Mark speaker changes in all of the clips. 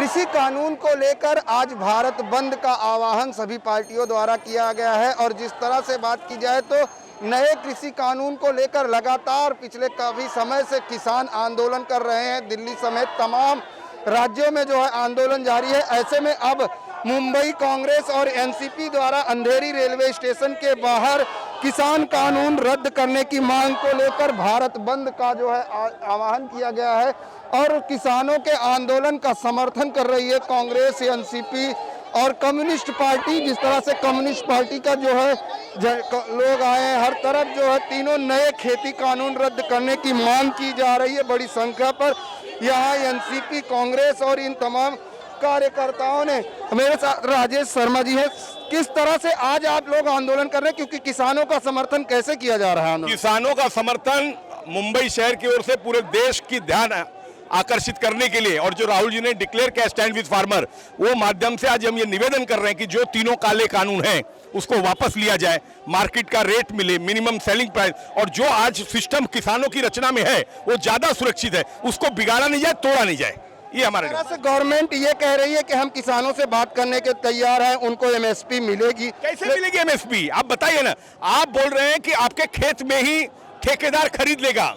Speaker 1: कृषि कानून को लेकर आज भारत बंद का आह्वान सभी पार्टियों द्वारा किया गया है और जिस तरह से बात की जाए तो नए कृषि कानून को लेकर लगातार पिछले काफ़ी समय से किसान आंदोलन कर रहे हैं। दिल्ली समेत तमाम राज्यों में जो है आंदोलन जारी है। ऐसे में अब मुंबई कांग्रेस और एनसीपी द्वारा अंधेरी रेलवे स्टेशन के बाहर किसान कानून रद्द करने की मांग को लेकर भारत बंद का जो है आह्वान किया गया है और किसानों के आंदोलन का समर्थन कर रही है कांग्रेस, एनसीपी और कम्युनिस्ट पार्टी। जिस तरह से कम्युनिस्ट पार्टी का जो है लोग आए हैं, हर तरफ जो है तीनों नए खेती कानून रद्द करने की मांग की जा रही है बड़ी संख्या पर। यहाँ एनसीपी, कांग्रेस और इन तमाम कार्यकर्ताओं ने, मेरे साथ राजेश शर्मा जी हैं, किस तरह से आज आप लोग आंदोलन कर रहे हैं, क्योंकि किसानों का समर्थन कैसे किया जा रहा है?
Speaker 2: किसानों का समर्थन मुंबई शहर की ओर से पूरे देश की ध्यान आकर्षित करने के लिए और जो राहुल जी ने डिक्लेयर किया स्टैंड विद फार्मर, वो माध्यम से आज हम ये निवेदन कर रहे हैं कि जो तीनों काले कानून हैं उसको वापस लिया जाए, मार्केट का रेट मिले, मिनिमम सेलिंग प्राइस, और जो आज सिस्टम किसानों की रचना में है वो ज्यादा सुरक्षित है, उसको बिगाड़ा नहीं जाए, तोड़ा नहीं जाए। ये हमारे
Speaker 1: तरह से गवर्नमेंट ये कह रही है कि हम किसानों से बात करने के तैयार हैं, उनको एमएसपी मिलेगी।
Speaker 2: कैसे मिलेगी एमएसपी? आप बताइए ना। आप बोल रहे हैं कि आपके खेत में ही ठेकेदार खरीद लेगा,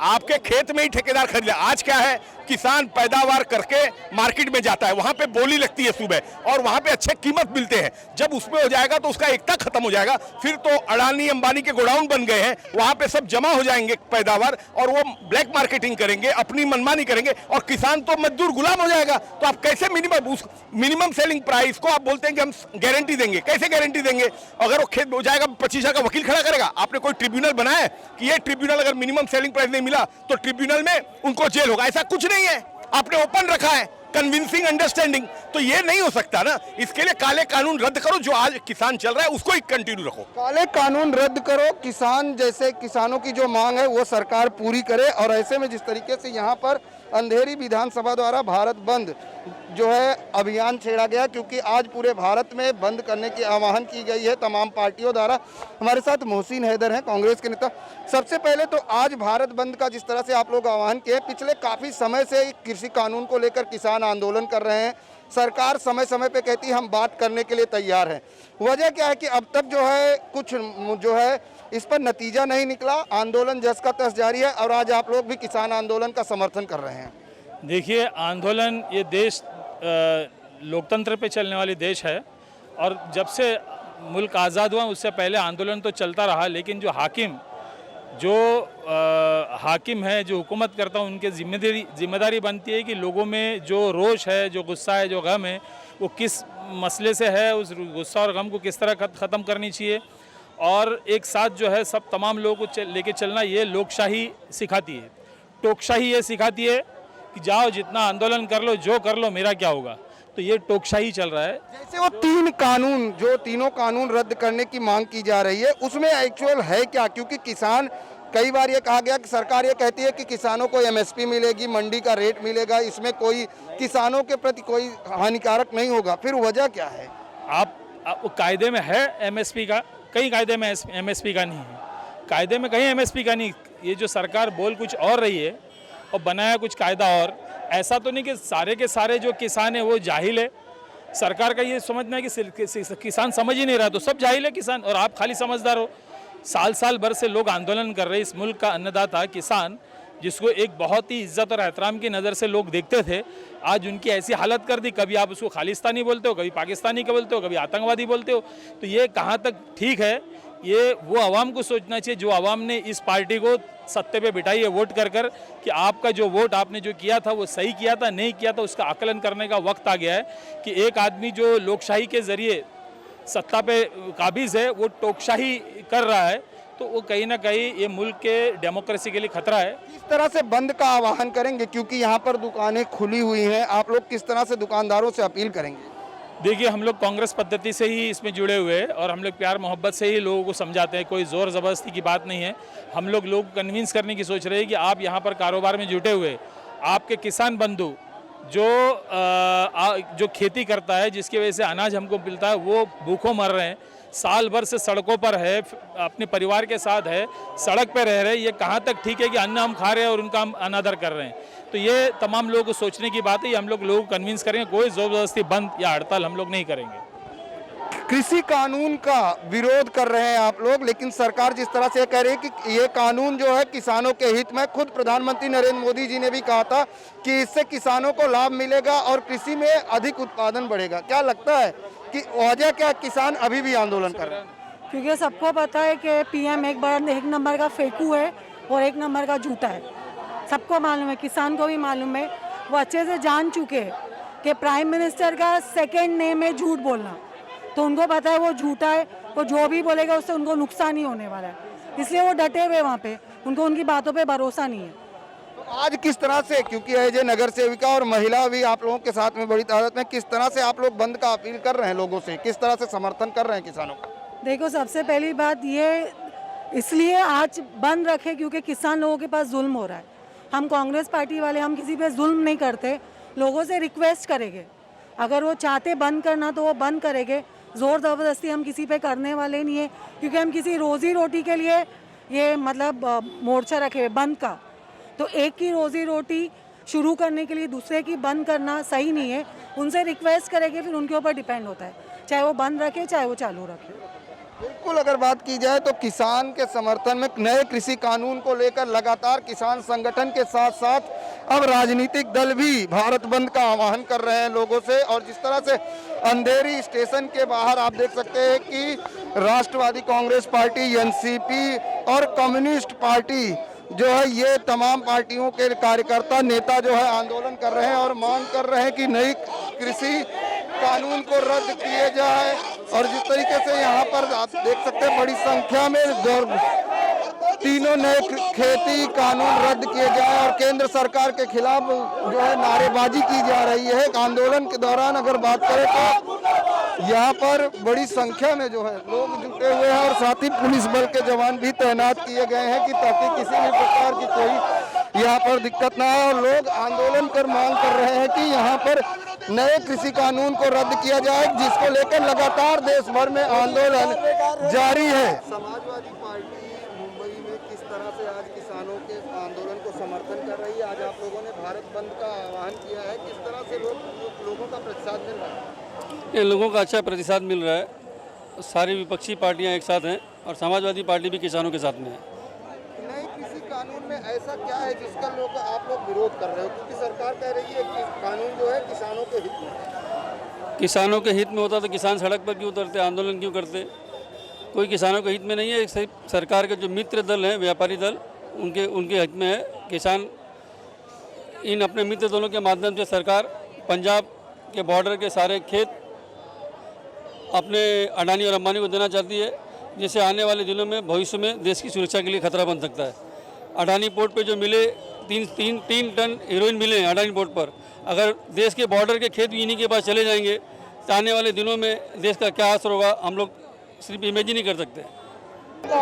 Speaker 2: आपके खेत में ही ठेकेदार खरीद ले। आज क्या है, किसान पैदावार करके मार्केट में जाता है, वहां पे बोली लगती है सुबह और वहां पे अच्छे कीमत मिलते हैं। जब उसमें हो जाएगा तो उसका एकता खत्म हो जाएगा, फिर तो अडानी अंबानी के गोडाउन बन गए हैं, वहां पे सब जमा हो जाएंगे पैदावार और वो ब्लैक मार्केटिंग करेंगे, अपनी मनमानी करेंगे और किसान तो मजदूर गुलाम हो जाएगा। तो आप कैसे मिनिमम सेलिंग प्राइस को आप बोलते हैं कि हम गारंटी देंगे? कैसे गारंटी देंगे? अगर वो खेत हो जाएगा 25,000 का वकील खड़ा करेगा? आपने कोई ट्रिब्यूनल बनाया है कि ये ट्रिब्यूनल अगर मिनिमम सेलिंग प्राइस नहीं मिला तो ट्रिब्यूनल में उनको जेल होगा? ऐसा कुछ नहीं है, आपने ओपन रखा है कन्विंसिंग अंडरस्टैंडिंग। तो ये नहीं हो सकता ना। इसके लिए काले कानून रद्द करो, जो आज किसान चल रहा है उसको ही कंटिन्यू रखो।
Speaker 1: काले कानून रद्द करो, किसान जैसे किसानों की जो मांग है वो सरकार पूरी करे। और ऐसे में जिस तरीके से यहाँ पर अंधेरी विधानसभा द्वारा भारत बंद जो है अभियान छेड़ा गया, क्योंकि आज पूरे भारत में बंद करने की आह्वान की गई है तमाम पार्टियों द्वारा। हमारे साथ मोहसिन हैदर हैं, कांग्रेस के नेता। सबसे पहले तो आज भारत बंद का जिस तरह से आप लोग आह्वान किए, पिछले काफ़ी समय से कृषि कानून को लेकर किसान आंदोलन कर रहे हैं। सरकार समय समय पे कहती है हम बात करने के लिए तैयार हैं। वजह क्या है कि अब तक जो है कुछ जो है इस पर नतीजा नहीं निकला, आंदोलन जस का तस जारी है और आज आप लोग भी किसान आंदोलन का समर्थन कर रहे हैं।
Speaker 3: देखिए, आंदोलन, ये देश लोकतंत्र पे चलने वाली देश है और जब से मुल्क आज़ाद हुआ उससे पहले आंदोलन तो चलता रहा, लेकिन जो हाकिम है, जो हुकूमत करता है, उनके जिम्मेदारी बनती है कि लोगों में जो रोष है, जो गुस्सा है, जो गम है, वो किस मसले से है, उस गुस्सा और गम को किस तरह ख़त्म करनी चाहिए और एक साथ जो है सब तमाम लोगों को लेके चलना, ये लोकशाही सिखाती है। टोकशाही ये सिखाती है कि जाओ जितना आंदोलन कर लो, जो कर लो, मेरा क्या होगा। तो ये टोकशाही चल रहा है।
Speaker 1: जैसे वो तीनों कानून रद्द करने की मांग की जा रही है, उसमें एक्चुअल है क्या? क्योंकि किसान, कई बार ये कहा गया कि सरकार ये कहती है कि किसानों को एमएसपी मिलेगी, मंडी का रेट मिलेगा, इसमें कोई किसानों के प्रति कोई हानिकारक नहीं होगा। फिर वजह क्या है?
Speaker 3: आप कायदे में है एमएसपी का, कई कायदे में एमएसपी का नहीं है, कायदे में कहीं एमएसपी का नहीं। ये जो सरकार बोल कुछ और रही है और बनाया कुछ कायदा और, ऐसा तो नहीं कि सारे के सारे जो किसान है वो जाहिल है। सरकार का ये समझना है कि किसान समझ ही नहीं रहा तो सब जाहिल है किसान और आप खाली समझदार हो। साल भर से लोग आंदोलन कर रहे हैं। इस मुल्क का अन्नदाता किसान, जिसको एक बहुत ही इज्जत और एहतराम की नज़र से लोग देखते थे, आज उनकी ऐसी हालत कर दी। कभी आप उसको खालिस्तानी बोलते हो, कभी पाकिस्तानी का बोलते हो, कभी आतंकवादी बोलते हो। तो ये कहाँ तक ठीक है? ये वो आवाम को सोचना चाहिए, जो आवाम ने इस पार्टी को सत्ते पे बिठाई है वोट कर कर, कि आपका जो वोट आपने जो किया था वो सही किया था, नहीं किया था, उसका आकलन करने का वक्त आ गया है कि एक आदमी जो लोकशाही के ज़रिए सत्ता पे काबिज है वो टोकशाही कर रहा है, तो वो कहीं ना कहीं ये मुल्क के डेमोक्रेसी के लिए खतरा है।
Speaker 1: किस तरह से बंद का आह्वान करेंगे, क्योंकि यहाँ पर दुकानें खुली हुई हैं, आप लोग किस तरह से दुकानदारों से अपील करेंगे?
Speaker 3: देखिए, हम लोग कांग्रेस पद्धति से ही इसमें जुड़े हुए हैं और हम लोग प्यार मोहब्बत से ही लोगों को समझाते हैं, कोई ज़ोर ज़बरदस्ती की बात नहीं है। हम लोग कन्विंस करने की सोच रहे हैं कि आप यहाँ पर कारोबार में जुटे हुए, आपके किसान बंधु जो खेती करता है, जिसकी वजह से अनाज हमको मिलता है, वो भूखों मर रहे हैं। साल भर से सड़कों पर है, अपने परिवार के साथ है, सड़क पर रह रहे हैं, ये कहाँ तक ठीक है कि अन्न हम खा रहे हैं और उनका हम अनादर कर रहे हैं। तो ये तमाम लोगों को सोचने की बात है, ये हम लोगों को कन्विंस करेंगे। कोई ज़बरदस्ती बंद या हड़ताल हम लोग नहीं करेंगे।
Speaker 1: कृषि कानून का विरोध कर रहे हैं आप लोग, लेकिन सरकार जिस तरह से कह रही है कि ये कानून जो है किसानों के हित में, खुद प्रधानमंत्री नरेंद्र मोदी जी ने भी कहा था कि इससे किसानों को लाभ मिलेगा और कृषि में अधिक उत्पादन बढ़ेगा। क्या लगता है कि वजह क्या किसान अभी भी आंदोलन कर रहे हैं?
Speaker 4: क्योंकि सबको पता है कि पीएम एक नंबर का फेंकू है और एक नंबर का झूठा है। सबको मालूम है, किसान को भी मालूम है। वो अच्छे से जान चुके हैं कि प्राइम मिनिस्टर का सेकंड नेम है झूठ बोलना, तो उनको पता है वो झूठा है। वो जो भी बोलेगा उससे उनको नुकसान ही होने वाला है, इसलिए वो डटे हुए वहाँ पे, उनको उनकी बातों पे भरोसा नहीं है।
Speaker 1: तो आज किस तरह से, क्योंकि एज ए नगर सेविका और महिला भी आप लोगों के साथ में बड़ी तादाद में, किस तरह से आप लोग बंद का अपील कर रहे हैं लोगों से, किस तरह से समर्थन कर रहे हैं किसानों का?
Speaker 4: देखो, सबसे पहली बात ये इसलिए आज बंद रखे क्योंकि किसान लोगों के पास जुल्म हो रहा है। हम कांग्रेस पार्टी वाले हम किसी पे जुल्म नहीं करते, लोगों से रिक्वेस्ट करेंगे। अगर वो चाहते बंद करना तो वो बंद करेंगे, ज़ोर ज़बरदस्ती हम किसी पे करने वाले नहीं है, क्योंकि हम किसी रोज़ी रोटी के लिए ये मतलब मोर्चा रखे बंद का। तो एक की रोज़ी रोटी शुरू करने के लिए दूसरे की बंद करना सही नहीं है। उनसे रिक्वेस्ट करेंगे, फिर उनके ऊपर डिपेंड होता है, चाहे वो बंद रखे चाहे वो चालू रखे।
Speaker 1: बिल्कुल, अगर बात की जाए तो किसान के समर्थन में नए कृषि कानून को लेकर लगातार किसान संगठन के साथ साथ अब राजनीतिक दल भी भारत बंद का आह्वान कर रहे हैं लोगों से। और जिस तरह से अंधेरी स्टेशन के बाहर आप देख सकते हैं कि राष्ट्रवादी कांग्रेस पार्टी, एनसीपी और कम्युनिस्ट पार्टी जो है, ये तमाम पार्टियों के कार्यकर्ता नेता जो है आंदोलन कर रहे हैं और मांग कर रहे हैं कि नई कृषि कानून को रद्द किए जाए। और जिस तरीके से यहाँ पर आप देख सकते हैं बड़ी संख्या में तीनों नए खेती कानून रद्द किए जाए और केंद्र सरकार के खिलाफ जो है नारेबाजी की जा रही है। आंदोलन के दौरान अगर बात करें तो यहाँ पर बड़ी संख्या में जो है लोग जुटे हुए हैं और साथ ही पुलिस बल के जवान भी तैनात किए गए हैं कि ताकि किसी भी प्रकार की कोई यहाँ पर दिक्कत ना हो। और लोग आंदोलन कर मांग कर रहे हैं कि यहाँ पर नए कृषि कानून को रद्द किया जाए, जिसको लेकर लगातार देश भर में आंदोलन जारी है। समाजवादी पार्टी मुंबई में किस तरह से आज किसानों के आंदोलन को समर्थन कर रही है? आज आप लोगों ने भारत बंद का आह्वान किया है, किस तरह से लोगों का प्रतिसाद मिल रहा है?
Speaker 5: ये लोगों का अच्छा प्रतिसाद मिल रहा है। सारी विपक्षी पार्टियां एक साथ हैं और समाजवादी पार्टी भी किसानों के साथ में है।
Speaker 1: नए कृषि कानून में ऐसा क्या है जिसका आप लोग विरोध कर रहे हो? क्योंकि सरकार कह रही है कि कानून जो है किसानों के हित में है।
Speaker 5: किसानों के हित में होता तो किसान सड़क पर क्यों उतरते, आंदोलन क्यों करते? कोई किसानों के हित में नहीं है। सिर्फ सरकार के जो मित्र दल हैं, व्यापारी दल, उनके हित में है। किसान इन अपने मित्र दलों के माध्यम से सरकार पंजाब के बॉर्डर के सारे खेत अपने अडानी और अंबानी को देना चाहती है, जिससे आने वाले दिनों में भविष्य में देश की सुरक्षा के लिए खतरा बन सकता है। अडानी पोर्ट पे जो मिले 3 टन हीरोइन मिले हैं अडानी पोर्ट पर, अगर देश के बॉर्डर के खेत भी इन्हीं के पास चले जाएंगे तो आने वाले दिनों में देश का क्या असर होगा हम लोग सिर्फ इमेजिन ही कर सकते हैं।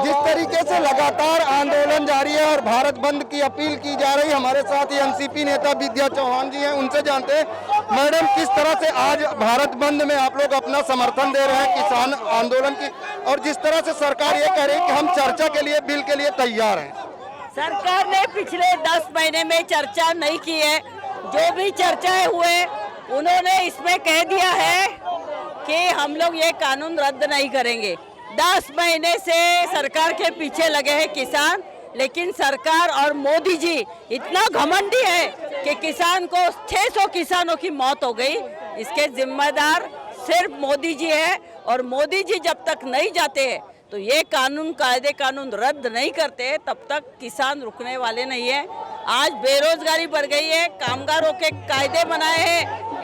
Speaker 1: जिस तरीके से लगातार आंदोलन जारी है और भारत बंद की अपील की जा रही है, हमारे साथ ही एनसीपी नेता विद्या चौहान जी हैं, उनसे जानते हैं मैडम किस तरह से आज भारत बंद में आप लोग अपना समर्थन दे रहे हैं किसान आंदोलन की, और जिस तरह से सरकार ये कह रही है कि हम चर्चा के लिए, बिल के लिए तैयार हैं।
Speaker 6: सरकार ने पिछले 10 महीने में चर्चा नहीं की है। जो भी चर्चाएं हुए उन्होंने इसमें कह दिया है कि हम लोग ये कानून रद्द नहीं करेंगे। 10 महीने से सरकार के पीछे लगे हैं किसान, लेकिन सरकार और मोदी जी इतना घमंडी है कि किसान को 600 किसानों की मौत हो गई। इसके जिम्मेदार सिर्फ मोदी जी है और मोदी जी जब तक नहीं जाते हैं तो ये कानून रद्द नहीं करते तब तक किसान रुकने वाले नहीं है। आज बेरोजगारी बढ़ गई है, कामगारों के कायदे बनाए हैं,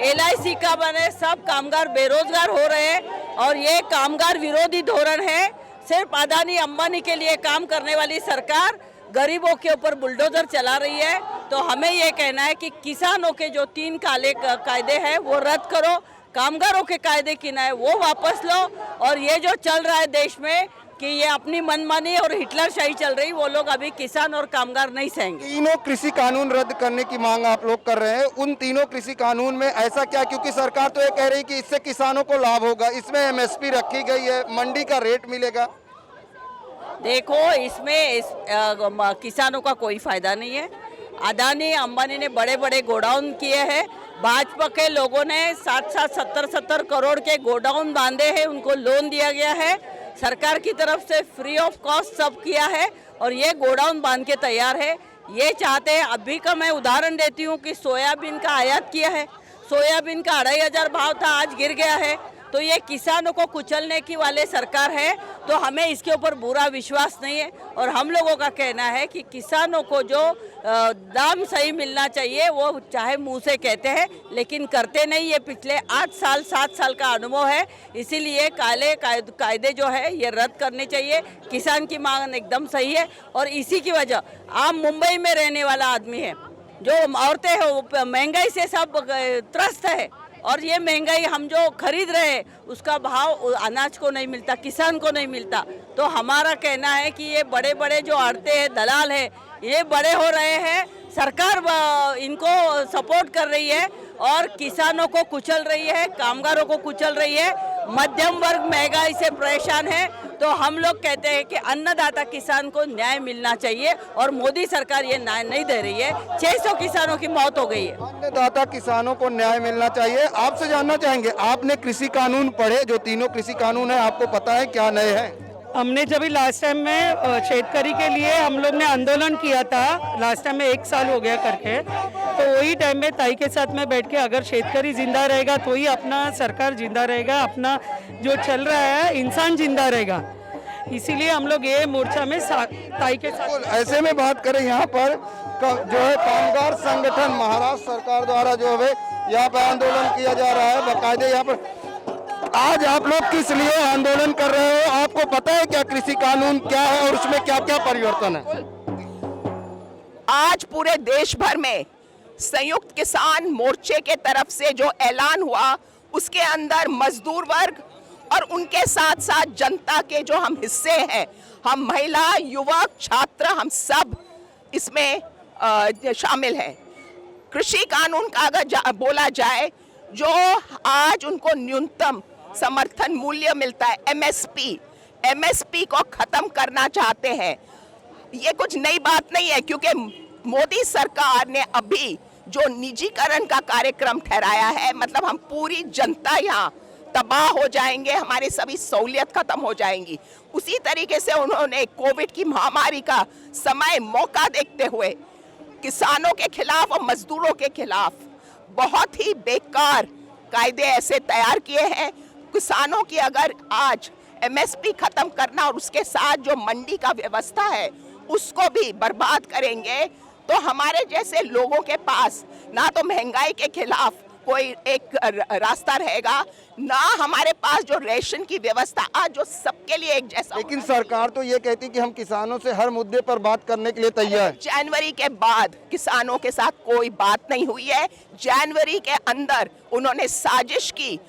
Speaker 6: LIC का बने, सब कामगार बेरोजगार हो रहे हैं और ये कामगार विरोधी धोरण है। सिर्फ अदानी अंबानी के लिए काम करने वाली सरकार गरीबों के ऊपर बुलडोजर चला रही है। तो हमें ये कहना है कि किसानों के जो 3 काले कायदे हैं वो रद्द करो, कामगारों के कायदे की ना है वो वापस लो, और ये जो चल रहा है देश में कि ये अपनी मनमानी और हिटलरशाही चल रही, वो लोग अभी किसान और कामगार नहीं सहेंगे।
Speaker 1: तीनों कृषि कानून रद्द करने की मांग आप लोग कर रहे हैं, उन तीनों कृषि कानून में ऐसा क्या, क्योंकि सरकार तो ये कह रही कि इससे किसानों को लाभ होगा, इसमें एमएसपी रखी गई है, मंडी का रेट मिलेगा।
Speaker 6: देखो इसमें किसानों का कोई फायदा नहीं है। अदानी अंबानी ने बड़े बड़े गोडाउन किए हैं, भाजपा के लोगों ने 60-70 करोड़ के गोडाउन बांधे हैं, उनको लोन दिया गया है, सरकार की तरफ से फ्री ऑफ कॉस्ट सब किया है और ये गोडाउन बांध के तैयार है। ये चाहते हैं, अभी का मैं उदाहरण देती हूँ कि सोयाबीन का आयात किया है, सोयाबीन का 2500 भाव था, आज गिर गया है। तो ये किसानों को कुचलने की वाले सरकार है, तो हमें इसके ऊपर बुरा विश्वास नहीं है। और हम लोगों का कहना है कि किसानों को जो दाम सही मिलना चाहिए वो चाहे मुंह से कहते हैं लेकिन करते नहीं। ये पिछले 7 साल का अनुभव है, इसीलिए काले कायदे जो है ये रद्द करने चाहिए। किसान की मांग एकदम सही है और इसी की वजह, आप मुंबई में रहने वाला आदमी है, जो औरतें हैं वो महंगाई से सब त्रस्त है और ये महंगाई हम जो खरीद रहे हैं उसका भाव अनाज को नहीं मिलता, किसान को नहीं मिलता। तो हमारा कहना है कि ये बड़े बड़े जो आड़ते हैं, दलाल है, ये बड़े हो रहे हैं, सरकार इनको सपोर्ट कर रही है और किसानों को कुचल रही है, कामगारों को कुचल रही है, मध्यम वर्ग महंगाई से परेशान है। तो हम लोग कहते हैं कि अन्नदाता किसान को न्याय मिलना चाहिए और मोदी सरकार ये न्याय नहीं दे रही है। 600 किसानों की मौत हो गई है।
Speaker 1: अन्नदाता किसानों को न्याय मिलना चाहिए। आपसे जानना चाहेंगे, आपने कृषि कानून पढ़े, जो तीनों कृषि कानून है, आपको पता है क्या नए हैं?
Speaker 7: हमने जब लास्ट टाइम में शेतकरी के लिए हम लोग ने आंदोलन किया था, लास्ट टाइम में 1 साल हो गया करके, तो वही टाइम में ताई के साथ में बैठ के अगर शेतकरी जिंदा रहेगा तो ही अपना सरकार जिंदा रहेगा, अपना जो चल रहा है इंसान जिंदा रहेगा। इसीलिए हम लोग ये मोर्चा में ताई के साथ।
Speaker 1: ऐसे में बात करें यहाँ पर जो है कामगार संगठन महाराष्ट्र सरकार द्वारा जो है यहाँ पर आंदोलन किया जा रहा है बाकायदे। यहाँ पर आज आप लोग किस लिए आंदोलन कर रहे हो? आपको पता है क्या कृषि कानून क्या है और उसमें क्या क्या परिवर्तन है?
Speaker 8: आज पूरे देश भर में संयुक्त किसान मोर्चे के तरफ से जो ऐलान हुआ, उसके अंदर मजदूर वर्ग और उनके साथ साथ जनता के जो हम हिस्से हैं, हम महिला, युवक, छात्र, हम सब इसमें शामिल हैं। कृषि कानून का अगर बोला जाए, जो आज उनको न्यूनतम समर्थन मूल्य मिलता है, एमएसपी को खत्म करना चाहते हैं। ये कुछ नई बात नहीं है, क्योंकि मोदी सरकार ने अभी जो निजीकरण का कार्यक्रम ठहराया है, मतलब हम पूरी जनता यहाँ तबाह हो जाएंगे, हमारी सभी सहूलियत खत्म हो जाएंगी। उसी तरीके से उन्होंने कोविड की महामारी का समय मौका देखते हुए किसानों के खिलाफ और मजदूरों के खिलाफ बहुत ही बेकार कायदे ऐसे तैयार किए हैं। किसानों की अगर आज एमएसपी खत्म करना और उसके साथ जो मंडी का व्यवस्था है उसको भी बर्बाद करेंगे, तो हमारे जैसे लोगों के पास ना तो महंगाई के खिलाफ कोई एक रास्ता रहेगा, ना हमारे पास जो रेशन की व्यवस्था आज जो सबके लिए एक जैसा।
Speaker 1: लेकिन सरकार तो ये कहती कि हम किसानों से हर मुद्दे पर बात करने के लिए तैयार है।
Speaker 8: जनवरी के बाद किसानों के साथ कोई बात नहीं हुई है। जनवरी के अंदर उन्होंने साजिश की,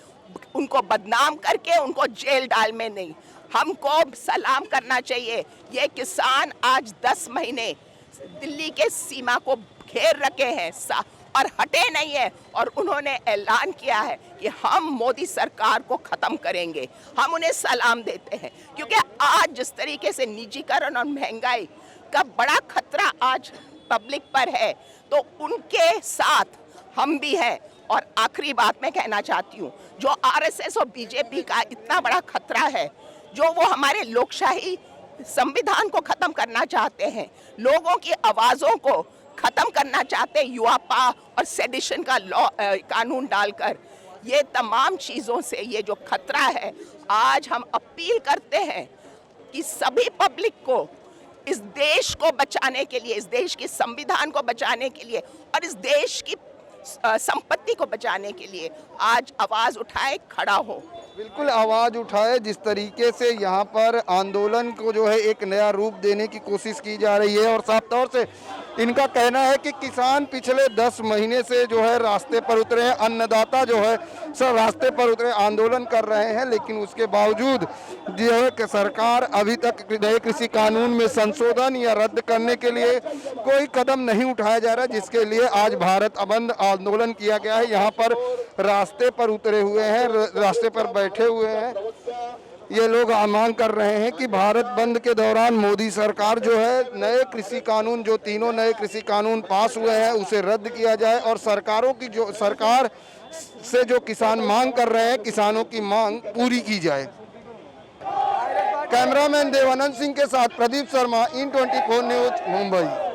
Speaker 8: उनको बदनाम करके उनको जेल डाल में नहीं। हमको सलाम करना चाहिए। ये किसान आज 10 महीने दिल्ली के सीमा को घेर रखे हैं और हटे नहीं है, और उन्होंने ऐलान किया है कि हम मोदी सरकार को खत्म करेंगे। हम उन्हें सलाम देते हैं, क्योंकि आज जिस तरीके से निजीकरण और महंगाई का बड़ा खतरा आज पब्लिक पर है, तो उनके साथ हम भी हैं। और आखिरी बात मैं कहना चाहती हूँ, जो आरएसएस और बीजेपी का इतना बड़ा खतरा है, जो वो हमारे लोकशाही संविधान को खत्म करना चाहते हैं, लोगों की आवाज़ों को खत्म करना चाहते हैं, युवापा और सेडिशन का लॉ कानून डालकर, ये तमाम चीज़ों से ये जो खतरा है, आज हम अपील करते हैं कि सभी पब्लिक को इस देश को बचाने के लिए, इस देश के संविधान को बचाने के लिए और इस देश की संपत्ति को बचाने के लिए आज आवाज़ उठाए, खड़ा हो।
Speaker 1: बिल्कुल आवाज़ उठाए। जिस तरीके से यहाँ पर आंदोलन को जो है एक नया रूप देने की कोशिश की जा रही है और साफ तौर से इनका कहना है कि किसान पिछले 10 महीने से जो है रास्ते पर उतरे हैं, अन्नदाता जो है सब रास्ते पर उतरे आंदोलन कर रहे हैं, लेकिन उसके बावजूद जो है कि सरकार अभी तक नए कृषि कानून में संशोधन या रद्द करने के लिए कोई कदम नहीं उठाया जा रहा, जिसके लिए आज भारत बंद आंदोलन किया गया है। यहाँ पर रास्ते पर उतरे हुए हैं, रास्ते पर बैठे हुए हैं, ये लोग मांग कर रहे हैं कि भारत बंद के दौरान मोदी सरकार जो है नए कृषि कानून, जो तीनों नए कृषि कानून पास हुए हैं, उसे रद्द किया जाए और सरकार से जो किसान मांग कर रहे हैं, किसानों की मांग पूरी की जाए। कैमरामैन देवानंद सिंह के साथ प्रदीप शर्मा, IN24 न्यूज, मुंबई।